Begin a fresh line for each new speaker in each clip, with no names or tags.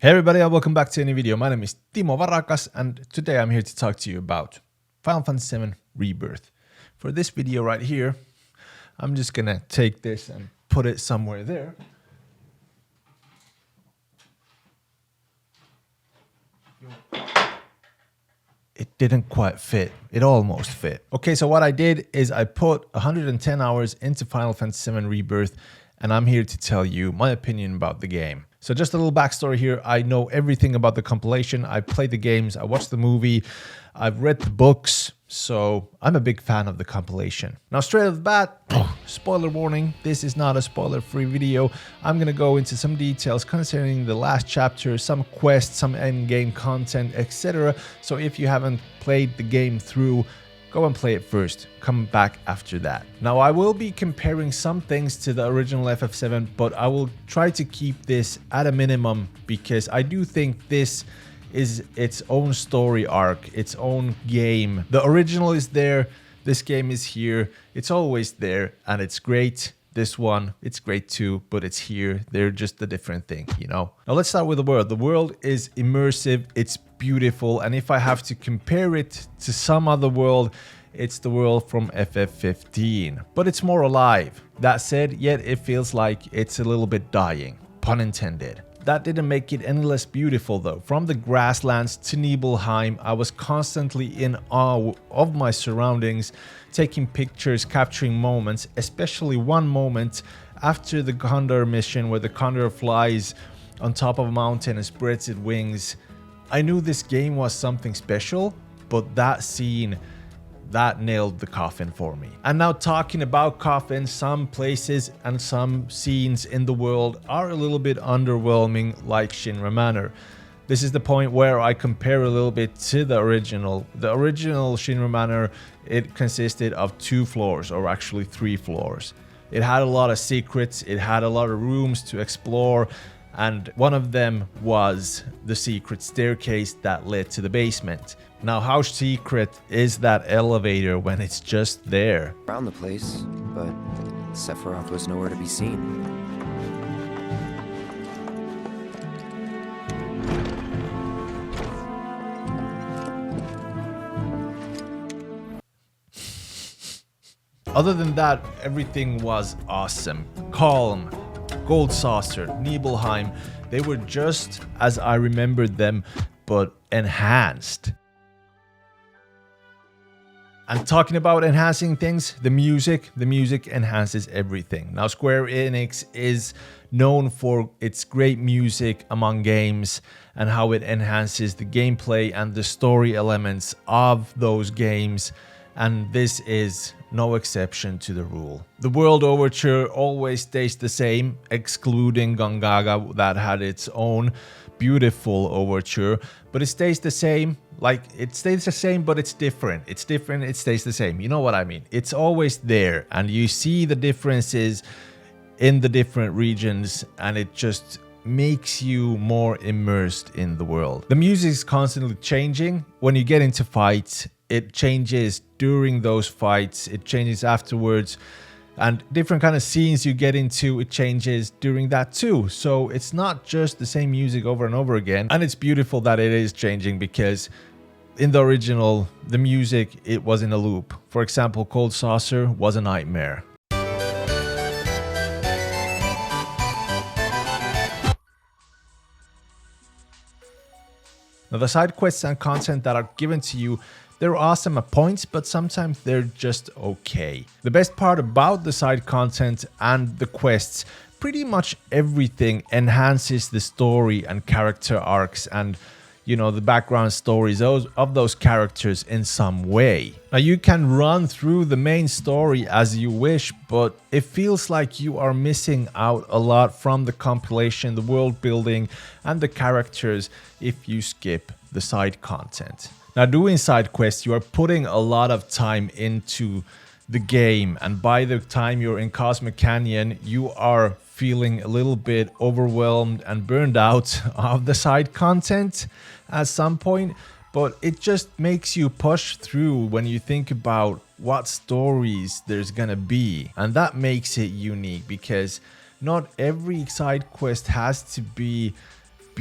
Hey everybody and welcome back to a new video. My name is Timo Varakas and today I'm here to talk to you about Final Fantasy 7 Rebirth. For this video right here, I'm just gonna take this and put it somewhere there. It didn't quite fit. It almost fit. Okay, so what I did is I put 110 hours into Final Fantasy 7 Rebirth and I'm here to tell you my opinion about the game. So just a little backstory here. I know everything about the compilation. I played the games, I watched the movie, I've read the books, so I'm a big fan of the compilation. Now straight off the bat, spoiler warning, this is not a spoiler-free video. I'm gonna go into some details concerning the last chapter, some quests, some end-game content, etc. So if you haven't played the game through, go and play it first, come back after that. Now I will be comparing some things to the original FF7, but I will try to keep this at a minimum because I do think this is its own story arc, its own game. The original is there, this game is here, it's always there and it's great. This one, it's great too, but it's here. They're just a different thing, you know? Now let's start with the world. The world is immersive, it's beautiful, and if I have to compare it to some other world, it's the world from FF15, but it's more alive. That said, yet it feels like it's a little bit dying, pun intended. That didn't make it any less beautiful though. From the grasslands to Nibelheim, I was constantly in awe of my surroundings, taking pictures, capturing moments, especially one moment after the Condor mission where the Condor flies on top of a mountain and spreads its wings. I knew this game was something special, but that scene, that nailed the coffin for me. And now talking about coffins, some places and some scenes in the world are a little bit underwhelming, like Shinra Manor. This is the point where I compare a little bit to the original. The original Shinra Manor, it consisted of 2 floors, or actually 3 floors. It had a lot of secrets, it had a lot of rooms to explore, and one of them was the secret staircase that led to the basement. Now, how secret is that elevator when it's just there?
Around the place, but Sephiroth was nowhere to be seen.
Other than that, everything was awesome. Calm, Gold Saucer, Nibelheim, they were just as I remembered them, but enhanced. And talking about enhancing things, the music enhances everything. Now Square Enix is known for its great music among games and how it enhances the gameplay and the story elements of those games, and this is no exception to the rule. The world overture always stays the same, excluding Gongaga that had its own beautiful overture, but it stays the same. Like, it stays the same, but it's different. It's different, it stays the same. You know what I mean? It's always there, and you see the differences in the different regions, and it just makes you more immersed in the world. The music is constantly changing. When you get into fights, it changes during those fights, it changes afterwards, and different kind of scenes you get into, it changes during that too. So it's not just the same music over and over again, and it's beautiful that it is changing because in the original, the music, it was in a loop. For example, Cold Saucer was a nightmare. Now the side quests and content that are given to you, they're awesome at points, but sometimes they're just okay. The best part about the side content and the quests, pretty much everything enhances the story and character arcs and, you know, the background stories of those characters in some way. Now you can run through the main story as you wish, but it feels like you are missing out a lot from the compilation, the world building and the characters if you skip the side content. Now doing side quests, you are putting a lot of time into the game, and by the time you're in Cosmic Canyon, you are feeling a little bit overwhelmed and burned out of the side content at some point, but it just makes you push through when you think about what stories there's gonna be, and that makes it unique because not every side quest has to be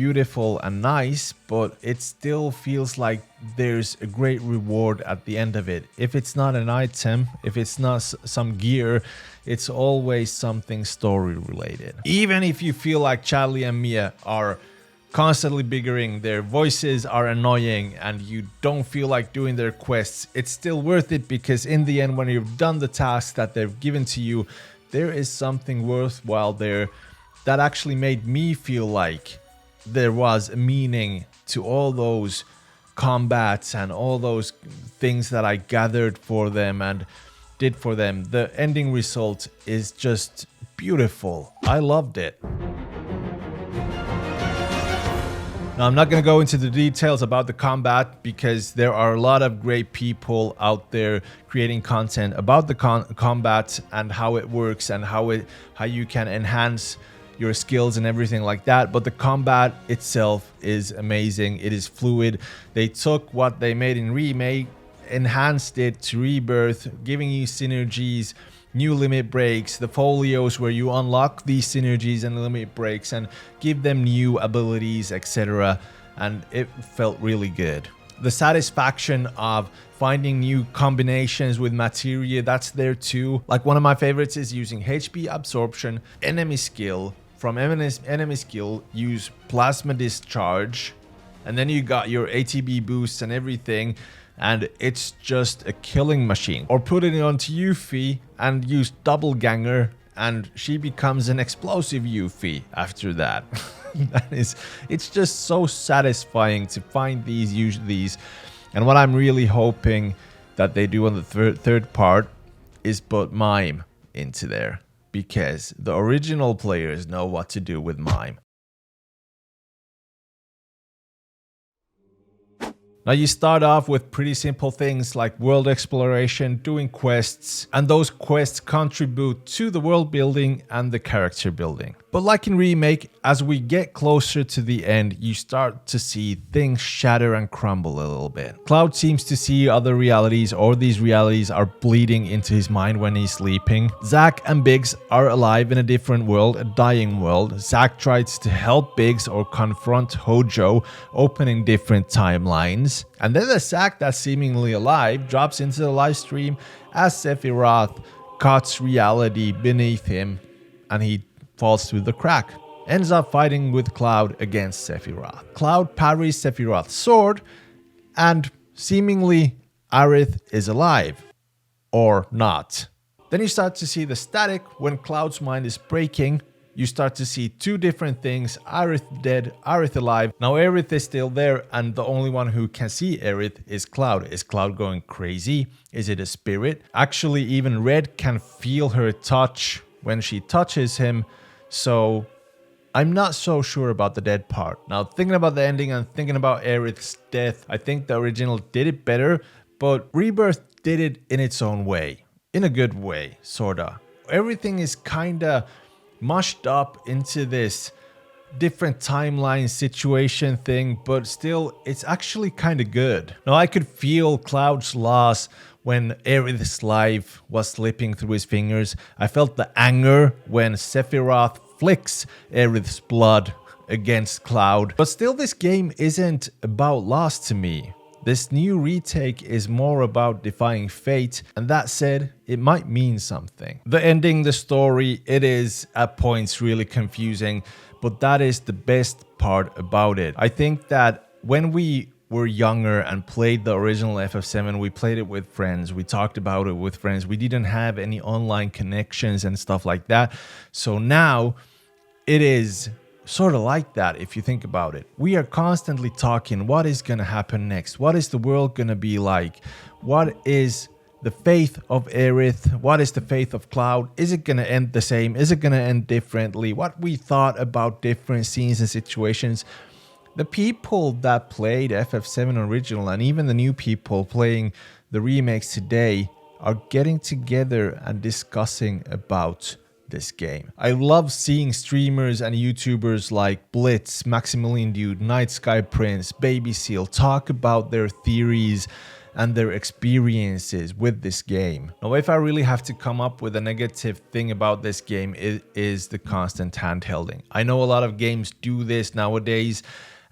beautiful and nice, but it still feels like there's a great reward at the end of it. If it's not an item, if it's not some gear, it's always something story related. Even if you feel like Charlie and Mia are constantly bickering, their voices are annoying, and you don't feel like doing their quests, it's still worth it, because in the end, when you've done the tasks that they've given to you, there is something worthwhile there that actually made me feel like there was a meaning to all those combats and all those things that I gathered for them and did for them. The ending result is just beautiful. I loved it. Now, I'm not going to go into the details about the combat, because there are a lot of great people out there creating content about the combat and how it works and how you can enhance your skills and everything like that. But the combat itself is amazing. It is fluid. They took what they made in Remake, enhanced it to Rebirth, giving you synergies, new limit breaks, the folios where you unlock these synergies and limit breaks and give them new abilities, etc. And it felt really good. The satisfaction of finding new combinations with materia, that's there too. Like, one of my favorites is using HP absorption, enemy skill. From enemy skill, use plasma discharge, and then you got your ATB boosts and everything, and it's just a killing machine. Or put it onto Yuffie and use double ganger, and she becomes an explosive Yuffie after that. It's just so satisfying to find use these. And what I'm really hoping that they do on the third part is put Mime into there, because the original players know what to do with Mime. Now, you start off with pretty simple things like world exploration, doing quests, and those quests contribute to the world building and the character building. But like in Remake, as we get closer to the end, you start to see things shatter and crumble a little bit. Cloud seems to see other realities, or these realities are bleeding into his mind when he's sleeping. Zack and Biggs are alive in a different world, a dying world. Zack tries to help Biggs or confront Hojo, opening different timelines. And then the Zack that's seemingly alive drops into the live stream as Sephiroth cuts reality beneath him, and he falls through the crack. Ends up fighting with Cloud against Sephiroth. Cloud parries Sephiroth's sword, and seemingly Aerith is alive. Or not. Then you start to see the static when Cloud's mind is breaking. You start to see two different things, Aerith dead, Aerith alive. Now Aerith is still there, and the only one who can see Aerith is Cloud. Is Cloud going crazy? Is it a spirit? Actually, even Red can feel her touch when she touches him, so I'm not so sure about the dead part. Now, thinking about the ending and thinking about Aerith's death, I think the original did it better, but Rebirth did it in its own way. In a good way, sorta. Everything is kinda mushed up into this different timeline situation thing, but still, it's actually kinda good. Now, I could feel Cloud's loss when Aerith's life was slipping through his fingers. I felt the anger when Sephiroth flicks Aerith's blood against Cloud. But still, this game isn't about loss to me. This new retake is more about defying fate, and that said, it might mean something. The ending, the story, it is at points really confusing, but that is the best part about it. I think that when we were younger and played the original FF7, we played it with friends, we talked about it with friends, we didn't have any online connections and stuff like that. So now it is sort of like that if you think about it. We are constantly talking, what is going to happen next? What is the world going to be like? What is the fate of Aerith? What is the fate of Cloud? Is it going to end the same? Is it going to end differently? What we thought about different scenes and situations. The people that played FF7 original and even the new people playing the remakes today are getting together and discussing about this game. I love seeing streamers and YouTubers like Blitz, Maximilian Dude, Night Sky Prince, Baby Seal talk about their theories and their experiences with this game. Now, if I really have to come up with a negative thing about this game, it is the constant handholding. I know a lot of games do this nowadays,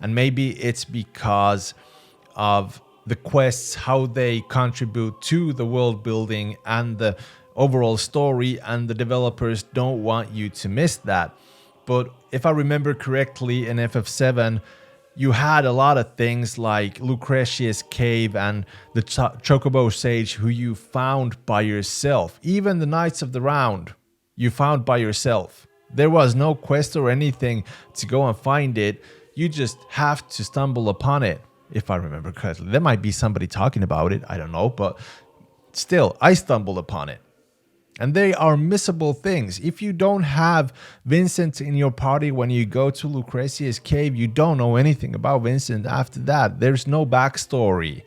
and maybe it's because of the quests, how they contribute to the world building and the overall story, and the developers don't want you to miss that. But if I remember correctly, in FF7, you had a lot of things like Lucretia's Cave and the Chocobo Sage, who you found by yourself. Even the Knights of the Round, you found by yourself. There was no quest or anything to go and find it. You just have to stumble upon it, if I remember correctly. There might be somebody talking about it, I don't know, but still, I stumbled upon it. And they are missable things. If you don't have Vincent in your party when you go to Lucretia's Cave, you don't know anything about Vincent after that. There's no backstory.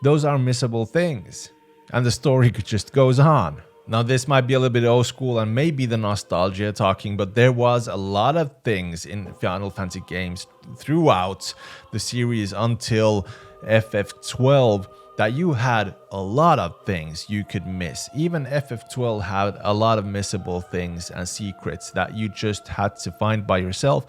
Those are missable things. And the story just goes on. Now, this might be a little bit old school and maybe the nostalgia talking, but there was a lot of things in Final Fantasy games throughout the series until FF12 that you had a lot of things you could miss. Even FF12 had a lot of missable things and secrets that you just had to find by yourself,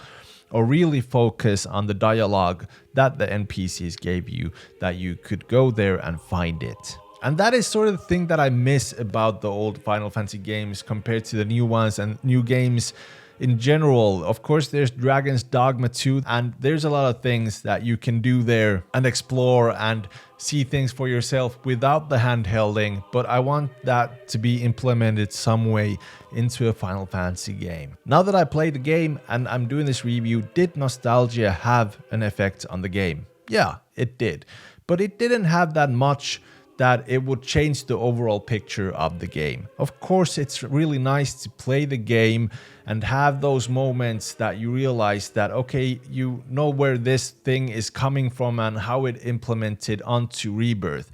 or really focus on the dialogue that the NPCs gave you, that you could go there and find it. And that is sort of the thing that I miss about the old Final Fantasy games compared to the new ones and new games in general. Of course, there's Dragon's Dogma 2, and there's a lot of things that you can do there and explore and see things for yourself without the handholding, but I want that to be implemented some way into a Final Fantasy game. Now that I played the game and I'm doing this review, did nostalgia have an effect on the game? Yeah, it did. But it didn't have that much that it would change the overall picture of the game. Of course, it's really nice to play the game and have those moments that you realize that, okay, you know where this thing is coming from and how it implemented onto Rebirth.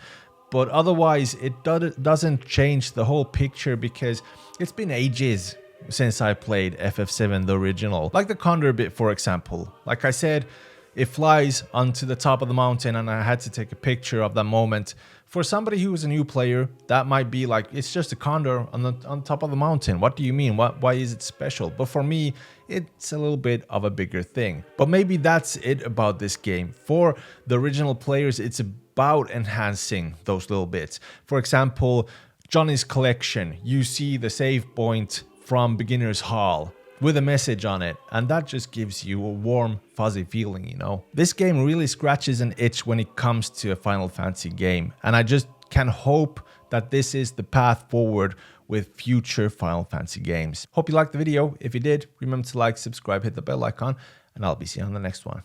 But otherwise, it doesn't change the whole picture, because it's been ages since I played FF7, the original. Like the Condor bit, for example. Like I said, it flies onto the top of the mountain and I had to take a picture of that moment. For somebody who is a new player, that might be like, it's just a condor on top of the mountain. What do you mean? Why is it special? But for me, it's a little bit of a bigger thing. But maybe that's it about this game. For the original players, it's about enhancing those little bits. For example, Johnny's Collection. You see the save point from Beginner's Hall with a message on it, and that just gives you a warm, fuzzy feeling, you know. This game really scratches an itch when it comes to a Final Fantasy game, and I just can hope that this is the path forward with future Final Fantasy games. Hope you liked the video. If you did, remember to like, subscribe, hit the bell icon, and I'll be seeing you on the next one.